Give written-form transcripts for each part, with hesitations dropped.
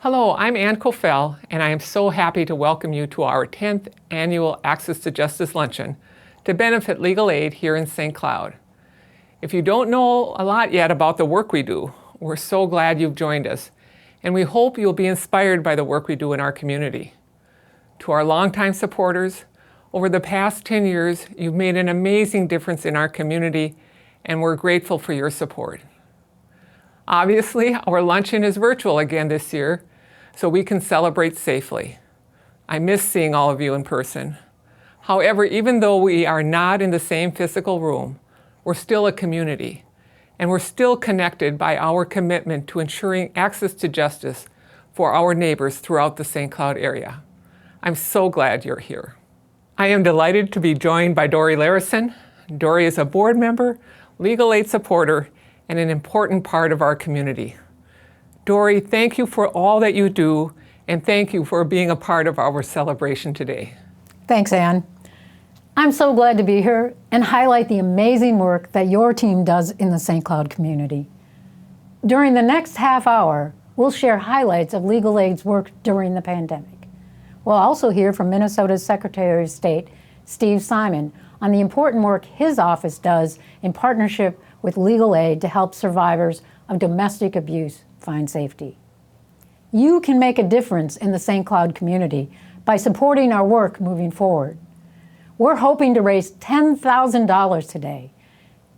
Hello, I'm Ann Kofel, and I am so happy to welcome you to our 10th annual Access to Justice Luncheon to benefit legal aid here in St. Cloud. If you don't know a lot yet about the work we do, we're so glad you've joined us, and we hope you'll be inspired by the work we do in our community. To our longtime supporters, over the past 10 years, you've made an amazing difference in our community, and we're grateful for your support. Obviously, our luncheon is virtual again this year, so we can celebrate safely. I miss seeing all of you in person. However, even though we are not in the same physical room, we're still a community, and we're still connected by our commitment to ensuring access to justice for our neighbors throughout the St. Cloud area. I'm so glad you're here. I am delighted to be joined by Dory Larison. Dory is a board member, legal aid supporter, and an important part of our community. Dory, thank you for all that you do, and thank you for being a part of our celebration today. Thanks, Ann. I'm so glad to be here and highlight the amazing work that your team does in the St. Cloud community. During the next half hour, we'll share highlights of legal aid's work during the pandemic. We'll also hear from Minnesota's Secretary of State, Steve Simon, on the important work his office does in partnership with legal aid to help survivors of domestic abuse find safety. You can make a difference in the St. Cloud community by supporting our work moving forward. We're hoping to raise $10,000 today.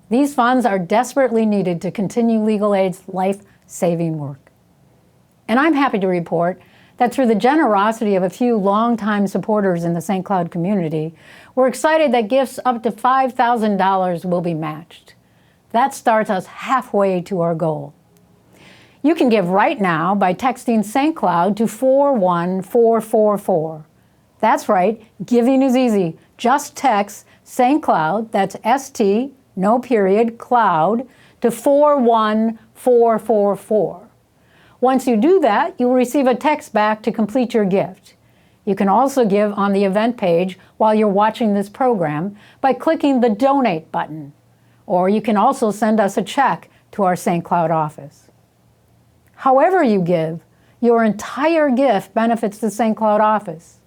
These funds are desperately needed to continue legal aid's life-saving work. And I'm happy to report that through the generosity of a few longtime supporters in the St. Cloud community, we're excited that gifts up to $5,000 will be matched. That starts us halfway to our goal. You can give right now by texting St. Cloud to 41444. That's right, giving is easy. Just text St. Cloud, that's ST, no period, Cloud, to 41444. Once you do that, you will receive a text back to complete your gift. You can also give on the event page while you're watching this program by clicking the Donate button. Or you can also send us a check to our St. Cloud office. However you give, your entire gift benefits the St. Cloud office.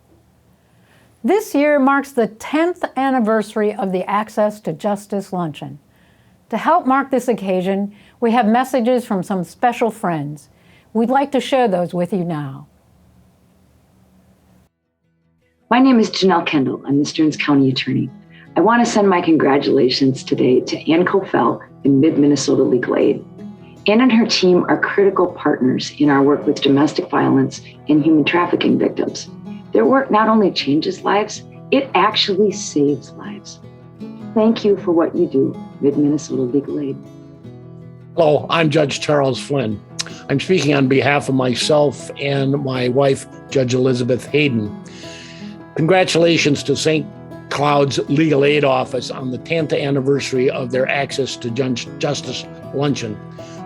This year marks the 10th anniversary of the Access to Justice Luncheon. To help mark this occasion, we have messages from some special friends. We'd like to share those with you now. My name is Janelle Kendall. I'm the Stearns County Attorney. I want to send my congratulations today to Ann Kofel in Mid-Minnesota Legal Aid. Ann and her team are critical partners in our work with domestic violence and human trafficking victims. Their work not only changes lives, it actually saves lives. Thank you for what you do, Mid-Minnesota Legal Aid. Hello, I'm Judge Charles Flynn. I'm speaking on behalf of myself and my wife, Judge Elizabeth Hayden. Congratulations to St. Cloud's Legal Aid Office on the 10th anniversary of their Access to Justice Luncheon.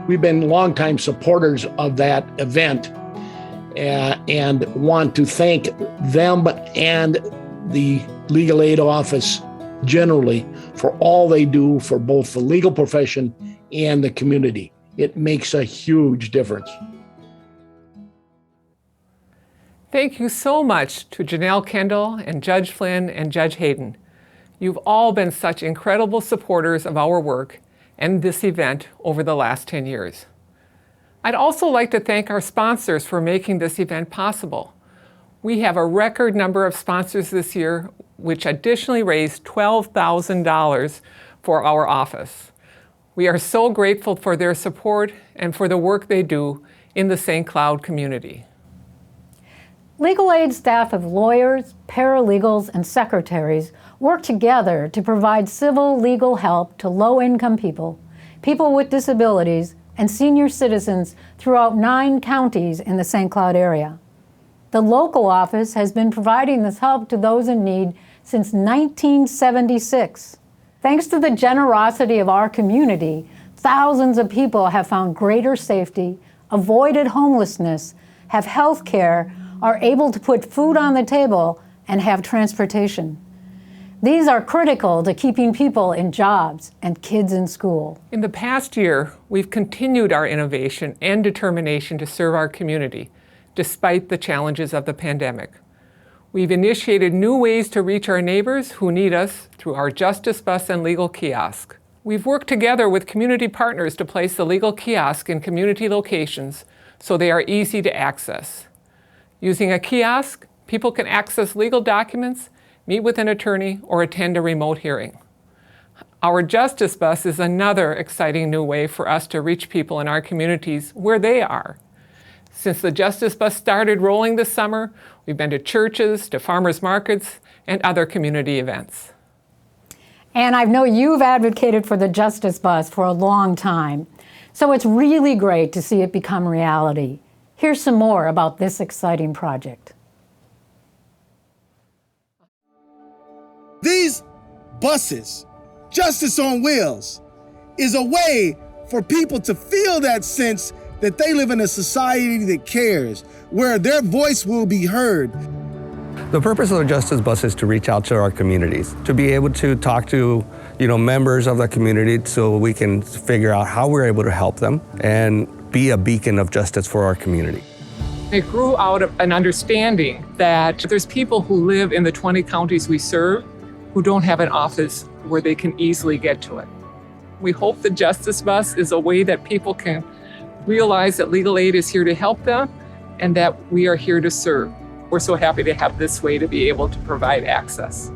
We've been longtime supporters of that event and want to thank them and the Legal Aid Office generally for all they do for both the legal profession and the community. It makes a huge difference. Thank you so much to Janelle Kendall and Judge Flynn and Judge Hayden. You've all been such incredible supporters of our work and this event over the last 10 years. I'd also like to thank our sponsors for making this event possible. We have a record number of sponsors this year, which additionally raised $12,000 for our office. We are so grateful for their support and for the work they do in the St. Cloud community. Legal aid staff of lawyers, paralegals, and secretaries work together to provide civil legal help to low-income people, people with disabilities, and senior citizens throughout 9 counties in the St. Cloud area. The local office has been providing this help to those in need since 1976. Thanks to the generosity of our community, thousands of people have found greater safety, avoided homelessness, have health care, are able to put food on the table, and have transportation. These are critical to keeping people in jobs and kids in school. In the past year, we've continued our innovation and determination to serve our community, despite the challenges of the pandemic. We've initiated new ways to reach our neighbors who need us through our Justice Bus and Legal Kiosk. We've worked together with community partners to place the Legal Kiosk in community locations so they are easy to access. Using a kiosk, people can access legal documents, meet with an attorney, or attend a remote hearing. Our Justice Bus is another exciting new way for us to reach people in our communities where they are. Since the Justice Bus started rolling this summer, we've been to churches, to farmers markets, and other community events. And I know you've advocated for the Justice Bus for a long time, so it's really great to see it become reality. Here's some more about this exciting project. These buses, Justice on Wheels, is a way for people to feel that sense that they live in a society that cares, where their voice will be heard. The purpose of the Justice Bus is to reach out to our communities, to be able to talk to, members of the community so we can figure out how we're able to help them and be a beacon of justice for our community. It grew out of an understanding that there's people who live in the 20 counties we serve who don't have an office where they can easily get to it. We hope the Justice Bus is a way that people can realize that legal aid is here to help them and that we are here to serve. We're so happy to have this way to be able to provide access.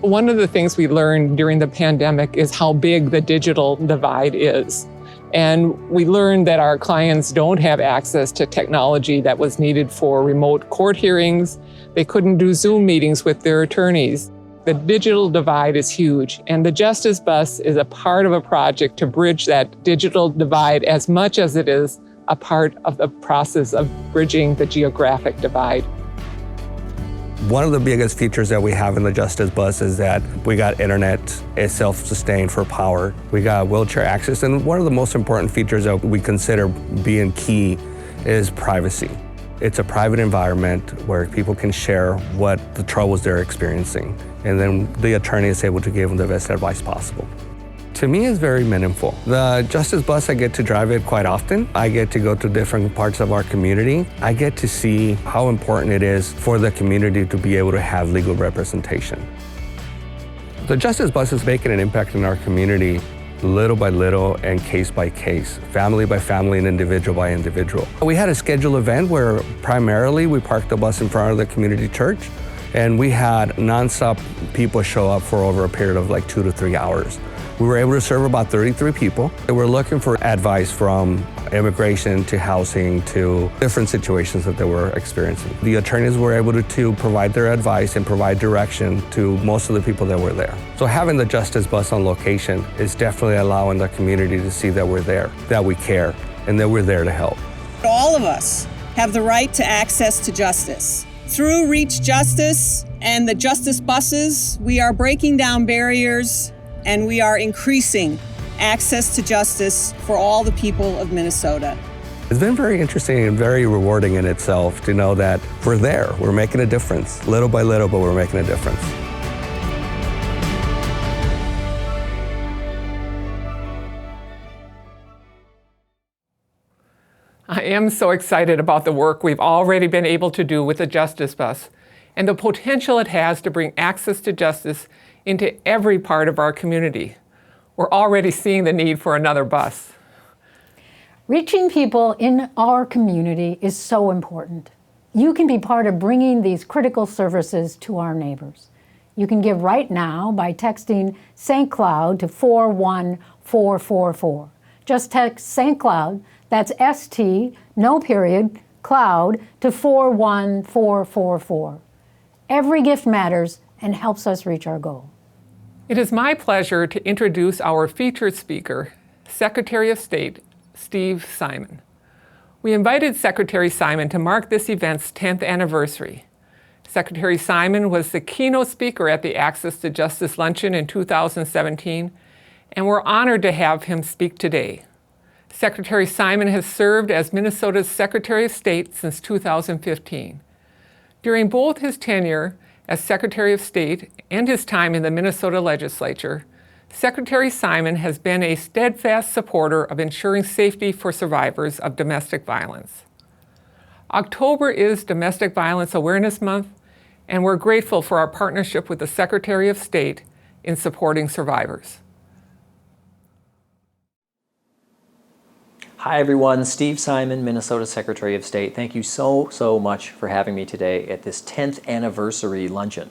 One of the things we learned during the pandemic is how big the digital divide is. And we learned that our clients don't have access to technology that was needed for remote court hearings. They couldn't do Zoom meetings with their attorneys. The digital divide is huge, and the Justice Bus is a part of a project to bridge that digital divide as much as it is a part of the process of bridging the geographic divide. One of the biggest features that we have in the Justice Bus is that we got internet, it's self-sustained for power. We got wheelchair access, and one of the most important features that we consider being key is privacy. It's a private environment where people can share what the troubles they're experiencing, and then the attorney is able to give them the best advice possible. To me, it's very meaningful. The Justice Bus, I get to drive it quite often. I get to go to different parts of our community. I get to see how important it is for the community to be able to have legal representation. The Justice Bus is making an impact in our community little by little and case by case, family by family and individual by individual. We had a scheduled event where primarily we parked the bus in front of the community church, and we had nonstop people show up for over a period of like 2 to 3 hours. We were able to serve about 33 people. They were looking for advice from immigration to housing to different situations that they were experiencing. The attorneys were able to provide their advice and provide direction to most of the people that were there. So having the Justice Bus on location is definitely allowing the community to see that we're there, that we care, and that we're there to help. All of us have the right to access to justice. Through Reach Justice and the Justice Buses, we are breaking down barriers and we are increasing access to justice for all the people of Minnesota. It's been very interesting and very rewarding in itself to know that we're there, we're making a difference, little by little, but we're making a difference. I am so excited about the work we've already been able to do with the Justice Bus and the potential it has to bring access to justice into every part of our community. We're already seeing the need for another bus. Reaching people in our community is so important. You can be part of bringing these critical services to our neighbors. You can give right now by texting St. Cloud to 41444. Just text St. Cloud, that's ST, no period, Cloud, to 41444. Every gift matters and helps us reach our goal. It is my pleasure to introduce our featured speaker, Secretary of State Steve Simon. We invited Secretary Simon to mark this event's 10th anniversary. Secretary Simon was the keynote speaker at the Access to Justice Luncheon in 2017, and we're honored to have him speak today. Secretary Simon has served as Minnesota's Secretary of State since 2015. During both his tenure as Secretary of State and his time in the Minnesota legislature, Secretary Simon has been a steadfast supporter of ensuring safety for survivors of domestic violence. October is Domestic Violence Awareness Month, and we're grateful for our partnership with the Secretary of State in supporting survivors. Hi everyone, Steve Simon, Minnesota Secretary of State. Thank you so much for having me today at this 10th anniversary luncheon.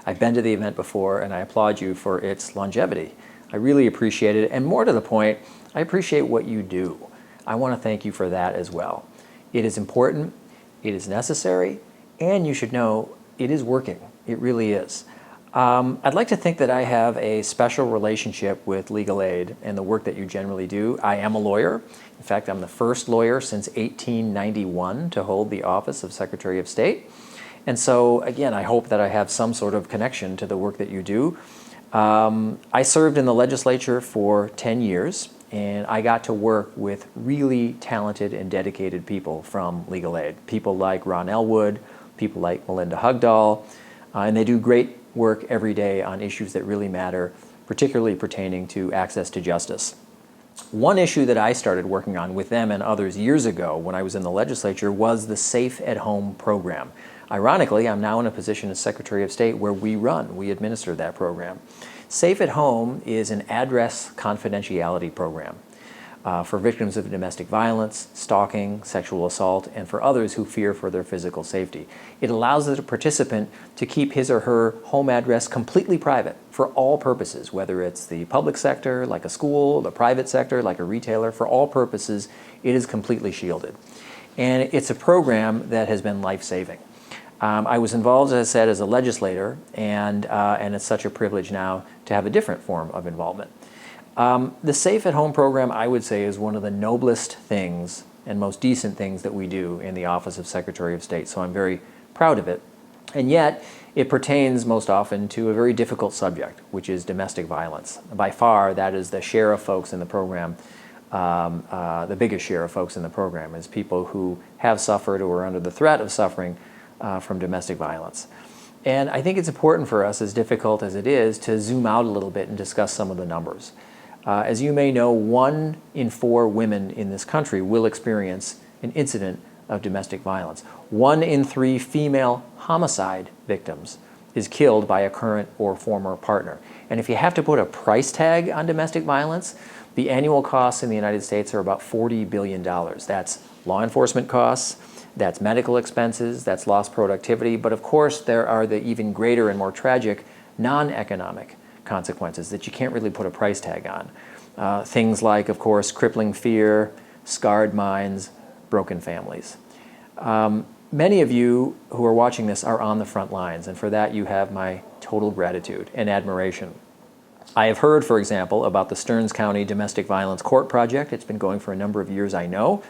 I've been to the event before and I applaud you for its longevity. I really appreciate it, and more to the point, I appreciate what you do. I want to thank you for that as well. It is important, it is necessary, and you should know it is working. It really is. I'd like to think that I have a special relationship with legal aid and the work that you generally do. I am a lawyer. In fact, I'm the first lawyer since 1891 to hold the office of Secretary of State. And so, again, I hope that I have some sort of connection to the work that you do. I served in the legislature for 10 years, and I got to work with really talented and dedicated people from legal aid. People like Ron Elwood, people like Melinda Hugdahl, and they do great work every day on issues that really matter, particularly pertaining to access to justice. One issue that I started working on with them and others years ago when I was in the legislature was the Safe at Home program. Ironically, I'm now in a position as Secretary of State where we administer that program. Safe at Home is an address confidentiality program for victims of domestic violence, stalking, sexual assault, and for others who fear for their physical safety. It allows the participant to keep his or her home address completely private for all purposes, whether it's the public sector, like a school, the private sector, like a retailer. For all purposes, it is completely shielded. And it's a program that has been life-saving. I was involved, as I said, as a legislator, and it's such a privilege now to have a different form of involvement. The Safe at Home program, I would say, is one of the noblest things and most decent things that we do in the Office of Secretary of State, so I'm very proud of it. And yet, it pertains most often to a very difficult subject, which is domestic violence. By far, that is the share of folks in the program, the biggest share of folks in the program is people who have suffered or are under the threat of suffering from domestic violence. And I think it's important for us, as difficult as it is, to zoom out a little bit and discuss some of the numbers. As you may know, 1 in 4 women in this country will experience an incident of domestic violence. 1 in 3 female homicide victims is killed by a current or former partner. And if you have to put a price tag on domestic violence, the annual costs in the United States are about $40 billion. That's law enforcement costs, that's medical expenses, that's lost productivity, but of course there are the even greater and more tragic non-economic consequences that you can't really put a price tag on. Things like, of course, crippling fear, scarred minds, broken families. Many of you who are watching this are on the front lines, and for that you have my total gratitude and admiration. I have heard, for example, about the Stearns County Domestic Violence Court Project. It's been going for a number of years, I know,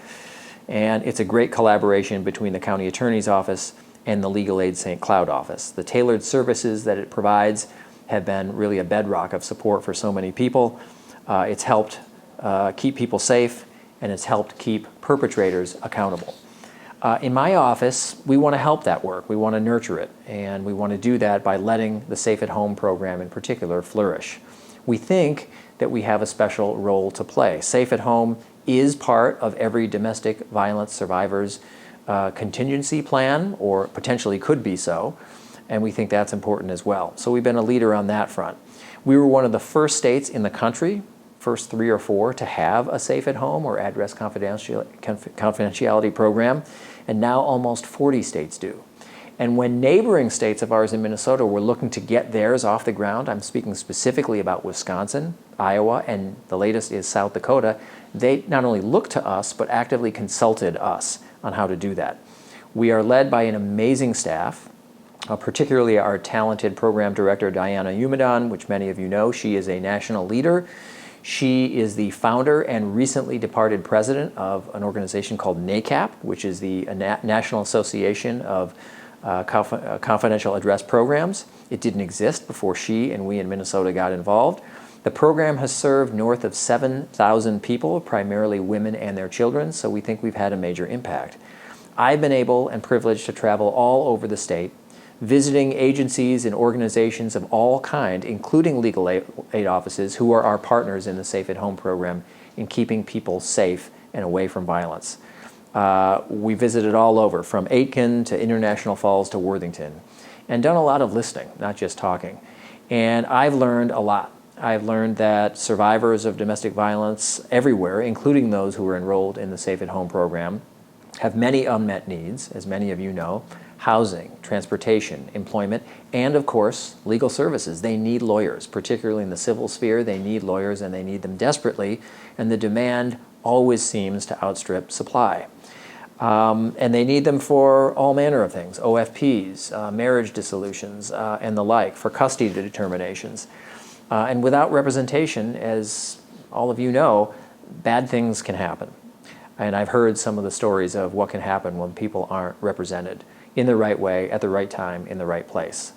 and it's a great collaboration between the County Attorney's Office and the Legal Aid St. Cloud office. The tailored services that it provides have been really a bedrock of support for so many people. It's helped keep people safe, and it's helped keep perpetrators accountable. In my office, we want to help that work. We want to nurture it, and we want to do that by letting the Safe at Home program in particular flourish. We think that we have a special role to play. Safe at Home is part of every domestic violence survivor's contingency plan, or potentially could be so, and we think that's important as well. So we've been a leader on that front. We were one of the first states in the country, first 3 or 4, to have a Safe at Home or address confidentiality program, and now almost 40 states do. And when neighboring states of ours in Minnesota were looking to get theirs off the ground, I'm speaking specifically about Wisconsin, Iowa, and the latest is South Dakota, they not only looked to us, but actively consulted us on how to do that. We are led by an amazing staff, particularly our talented program director, Diana Umadon, which many of you know. She is a national leader. She is the founder and recently departed president of an organization called NACAP, which is the National Association of Confidential Address Programs. It didn't exist before she and we in Minnesota got involved. The program has served north of 7,000 people, primarily women and their children, so we think we've had a major impact. I've been able and privileged to travel all over the state, visiting agencies and organizations of all kind, including legal aid offices who are our partners in the Safe at Home program in keeping people safe and away from violence. We visited all over, from Aitkin to International Falls to Worthington, and done a lot of listening, not just talking. And I've learned a lot. I've learned that survivors of domestic violence everywhere, including those who are enrolled in the Safe at Home program, have many unmet needs, as many of you know: housing, transportation, employment, and of course, legal services. They need lawyers, particularly in the civil sphere. They need lawyers, and they need them desperately, and the demand always seems to outstrip supply. And they need them for all manner of things: OFPs, marriage dissolutions, and the like, for custody determinations. And without representation, as all of you know, bad things can happen. And I've heard some of the stories of what can happen when people aren't represented in the right way, at the right time, in the right place.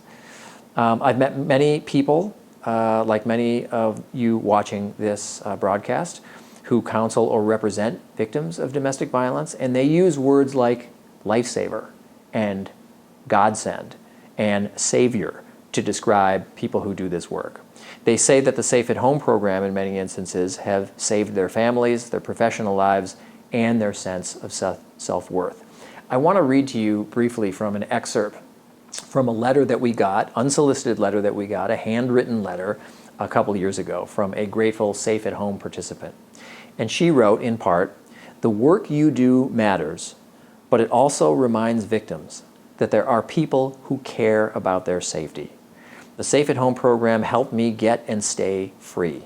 I've met many people, like many of you watching this broadcast, who counsel or represent victims of domestic violence, and they use words like lifesaver and godsend and savior to describe people who do this work. They say that the Safe at Home program, in many instances, have saved their families, their professional lives, and their sense of self-worth. I want to read to you briefly from an excerpt from a letter that we got, unsolicited letter that we got, a handwritten letter a couple years ago from a grateful Safe at Home participant. And she wrote, in part, "The work you do matters, but it also reminds victims that there are people who care about their safety. The Safe at Home program helped me get and stay free.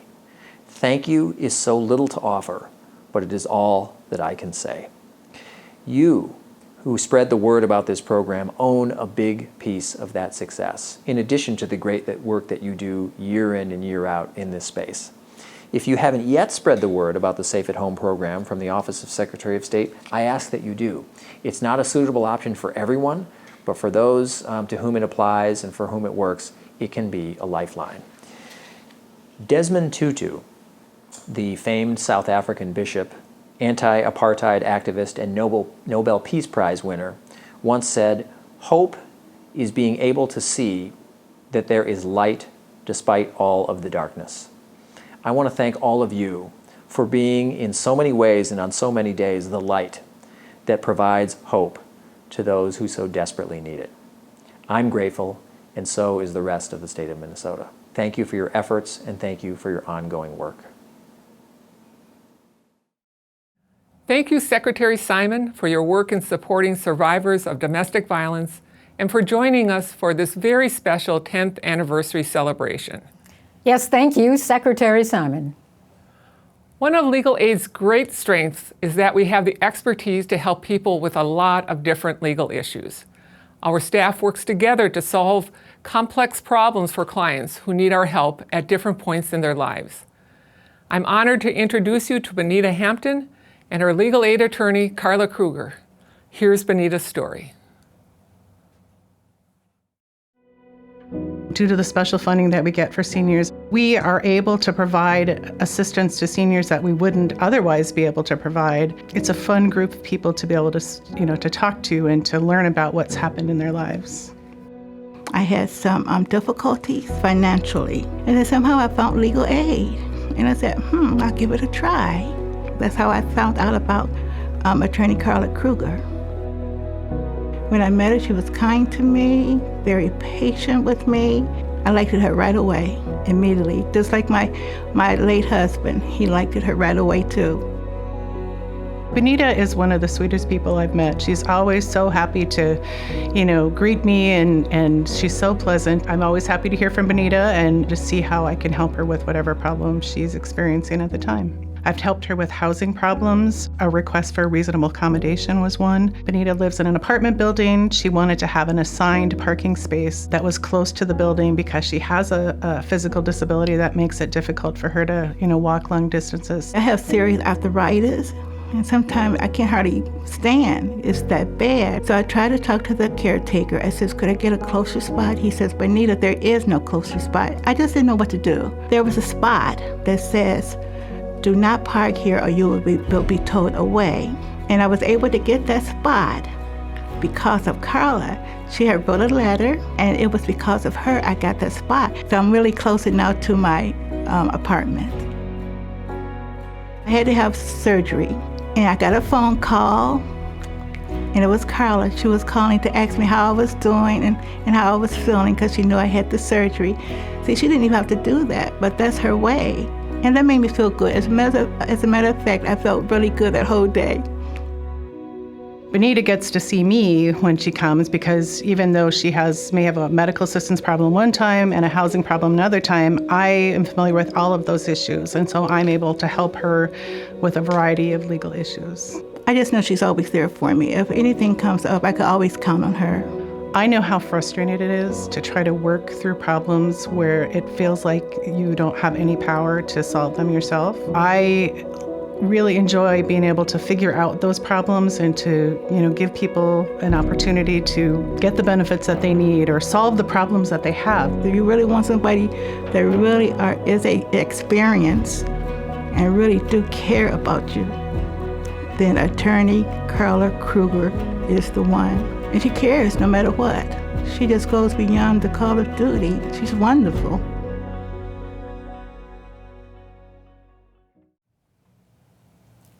Thank you is so little to offer, but it is all that I can say." You who spread the word about this program own a big piece of that success, in addition to the great work that you do year in and year out in this space. If you haven't yet spread the word about the Safe at Home program from the Office of Secretary of State, I ask that you do. It's not a suitable option for everyone, but for those to whom it applies and for whom it works, it can be a lifeline. Desmond Tutu, the famed South African bishop, anti-apartheid activist, and Nobel Peace Prize winner, once said, "Hope is being able to see that there is light despite all of the darkness." I want to thank all of you for being, in so many ways and on so many days, the light that provides hope to those who so desperately need it. I'm grateful, and so is the rest of the state of Minnesota. Thank you for your efforts, and thank you for your ongoing work. Thank you, Secretary Simon, for your work in supporting survivors of domestic violence and for joining us for this very special 10th anniversary celebration. Yes, thank you, Secretary Simon. One of Legal Aid's great strengths is that we have the expertise to help people with a lot of different legal issues. Our staff works together to solve complex problems for clients who need our help at different points in their lives. I'm honored to introduce you to Benita Hampton and her legal aid attorney, Carla Krueger. Here's Benita's story. Due to the special funding that we get for seniors, we are able to provide assistance to seniors that we wouldn't otherwise be able to provide. It's a fun group of people to be able to, to talk to and to learn about what's happened in their lives. I had some difficulties financially, and then somehow I found legal aid. And I said, I'll give it a try. That's how I found out about attorney Carla Krueger. When I met her, she was kind to me, very patient with me. I liked her right away, immediately. Just like my late husband, he liked her right away too. Benita is one of the sweetest people I've met. She's always so happy to, greet me, and she's so pleasant. I'm always happy to hear from Benita and to see how I can help her with whatever problem she's experiencing at the time. I've helped her with housing problems. A request for reasonable accommodation was one. Benita lives in an apartment building. She wanted to have an assigned parking space that was close to the building because she has a physical disability that makes it difficult for her to, walk long distances. I have serious arthritis, and sometimes I can't hardly stand. It's that bad. So I tried to talk to the caretaker. I says, could I get a closer spot? He says, Benita, there is no closer spot. I just didn't know what to do. There was a spot that says, do not park here or you will be towed away. And I was able to get that spot because of Carla. She had wrote a letter, and it was because of her I got that spot. So I'm really close now to my apartment. I had to have surgery, and I got a phone call And it was Carla. She was calling to ask me how I was doing and how I was feeling because she knew I had the surgery. See, she didn't even have to do that, but that's her way. And that made me feel good. As a matter of fact, I felt really good that whole day. Benita gets to see me when she comes because even though she may have a medical assistance problem one time and a housing problem another time, I am familiar with all of those issues. And so I'm able to help her with a variety of legal issues. I just know she's always there for me. If anything comes up, I could always count on her. I know how frustrating it is to try to work through problems where it feels like you don't have any power to solve them yourself. I really enjoy being able to figure out those problems and to, give people an opportunity to get the benefits that they need or solve the problems that they have. If you really want somebody that really is an experience and really do care about you, then attorney Carla Krueger is the one. And she cares no matter what. She just goes beyond the call of duty. She's wonderful.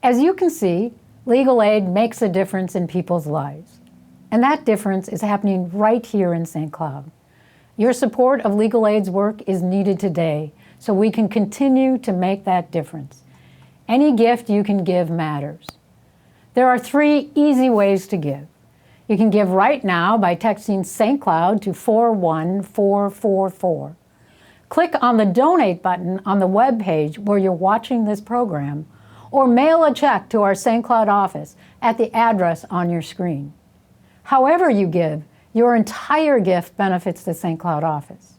As you can see, legal aid makes a difference in people's lives. And that difference is happening right here in St. Cloud. Your support of legal aid's work is needed today so we can continue to make that difference. Any gift you can give matters. There are 3 easy ways to give. You can give right now by texting St. Cloud to 41444. Click on the donate button on the web page where you're watching this program, or mail a check to our St. Cloud office at the address on your screen. However you give, your entire gift benefits the St. Cloud office.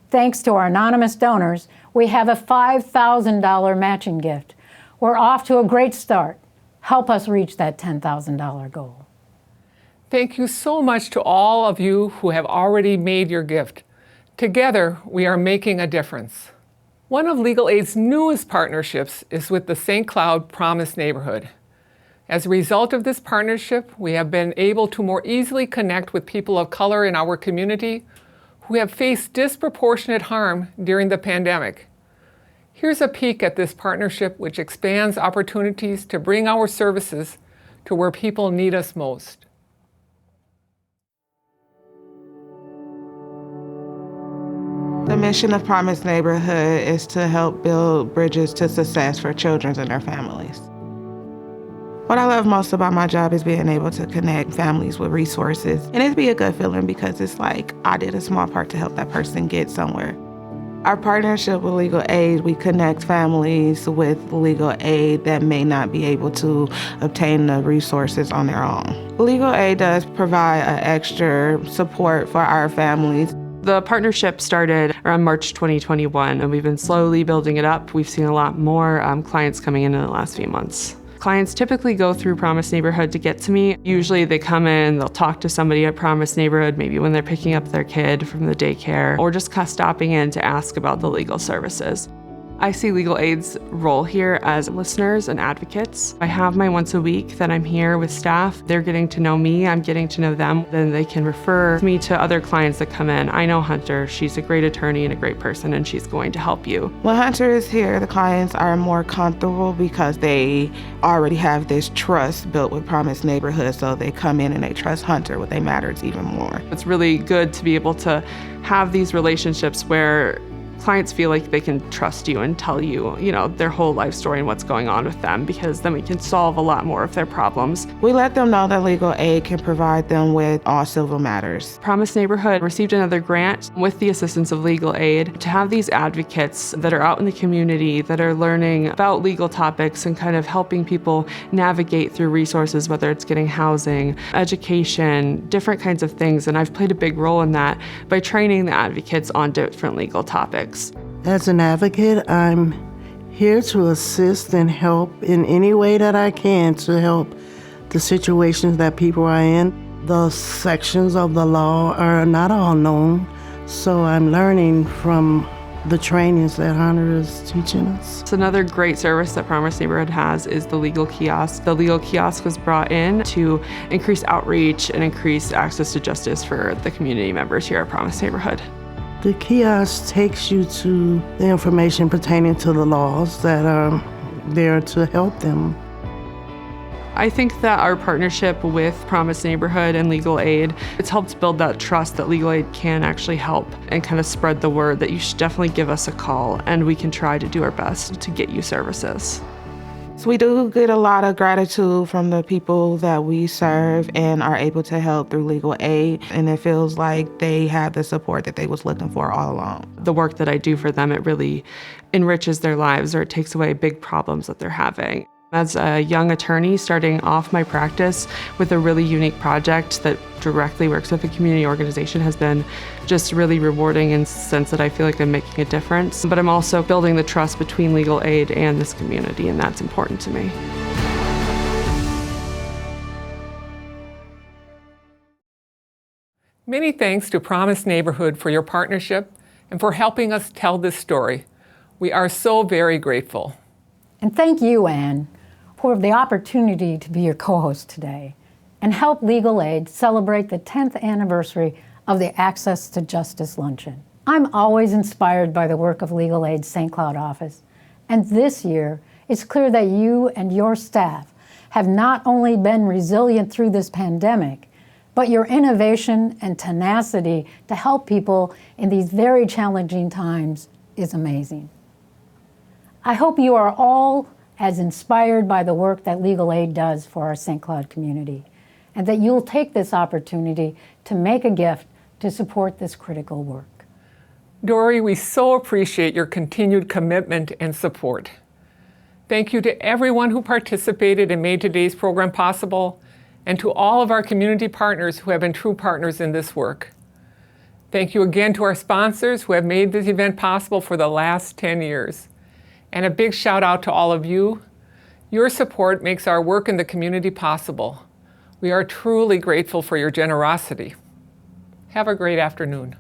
Thanks to our anonymous donors, we have a $5,000 matching gift. We're off to a great start. Help us reach that $10,000 goal. Thank you so much to all of you who have already made your gift. Together, we are making a difference. One of Legal Aid's newest partnerships is with the St. Cloud Promise neighborhood. As a result of this partnership, we have been able to more easily connect with people of color in our community who have faced disproportionate harm during the pandemic. Here's a peek at this partnership, which expands opportunities to bring our services to where people need us most. The mission of Promise Neighborhood is to help build bridges to success for children and their families. What I love most about my job is being able to connect families with resources. And it'd be a good feeling because it's like I did a small part to help that person get somewhere. Our partnership with Legal Aid, we connect families with legal aid that may not be able to obtain the resources on their own. Legal Aid does provide an extra support for our families. The partnership started around March 2021, and we've been slowly building it up. We've seen a lot more clients coming in the last few months. Clients typically go through Promise Neighborhood to get to me. Usually they come in, they'll talk to somebody at Promise Neighborhood, maybe when they're picking up their kid from the daycare, or just stopping in to ask about the legal services. I see Legal Aid's role here as listeners and advocates. I have my once a week that I'm here with staff. They're getting to know me, I'm getting to know them. Then they can refer me to other clients that come in. I know Hunter, she's a great attorney and a great person, and she's going to help you. When Hunter is here, the clients are more comfortable because they already have this trust built with Promise Neighborhood, so they come in and they trust Hunter, what they matters even more. It's really good to be able to have these relationships where clients feel like they can trust you and tell you, their whole life story and what's going on with them, because then we can solve a lot more of their problems. We let them know that Legal Aid can provide them with all civil matters. Promise Neighborhood received another grant with the assistance of Legal Aid to have these advocates that are out in the community that are learning about legal topics and kind of helping people navigate through resources, whether it's getting housing, education, different kinds of things. And I've played a big role in that by training the advocates on different legal topics. As an advocate, I'm here to assist and help in any way that I can to help the situations that people are in. The sections of the law are not all known, so I'm learning from the trainings that Hunter is teaching us. So another great service that Promise Neighborhood has is the Legal Kiosk. The Legal Kiosk was brought in to increase outreach and increase access to justice for the community members here at Promise Neighborhood. The kiosk takes you to the information pertaining to the laws that are there to help them. I think that our partnership with Promise Neighborhood and Legal Aid, it's helped build that trust that Legal Aid can actually help and kind of spread the word that you should definitely give us a call and we can try to do our best to get you services. So we do get a lot of gratitude from the people that we serve and are able to help through Legal Aid, and it feels like they have the support that they was looking for all along. The work that I do for them, it really enriches their lives or it takes away big problems that they're having. As a young attorney starting off my practice with a really unique project that directly works with a community organization has been just really rewarding in the sense that I feel like I'm making a difference. But I'm also building the trust between Legal Aid and this community, and that's important to me. Many thanks to Promise Neighborhood for your partnership and for helping us tell this story. We are so very grateful. And thank you, Anne, for the opportunity to be your co-host today and help Legal Aid celebrate the 10th anniversary of the Access to Justice Luncheon. I'm always inspired by the work of Legal Aid's St. Cloud office, and this year it's clear that you and your staff have not only been resilient through this pandemic, but your innovation and tenacity to help people in these very challenging times is amazing. I hope you are all as inspired by the work that Legal Aid does for our St. Cloud community, and that you'll take this opportunity to make a gift to support this critical work. Dory, we so appreciate your continued commitment and support. Thank you to everyone who participated and made today's program possible, and to all of our community partners who have been true partners in this work. Thank you again to our sponsors who have made this event possible for the last 10 years. And a big shout out to all of you. Your support makes our work in the community possible. We are truly grateful for your generosity. Have a great afternoon.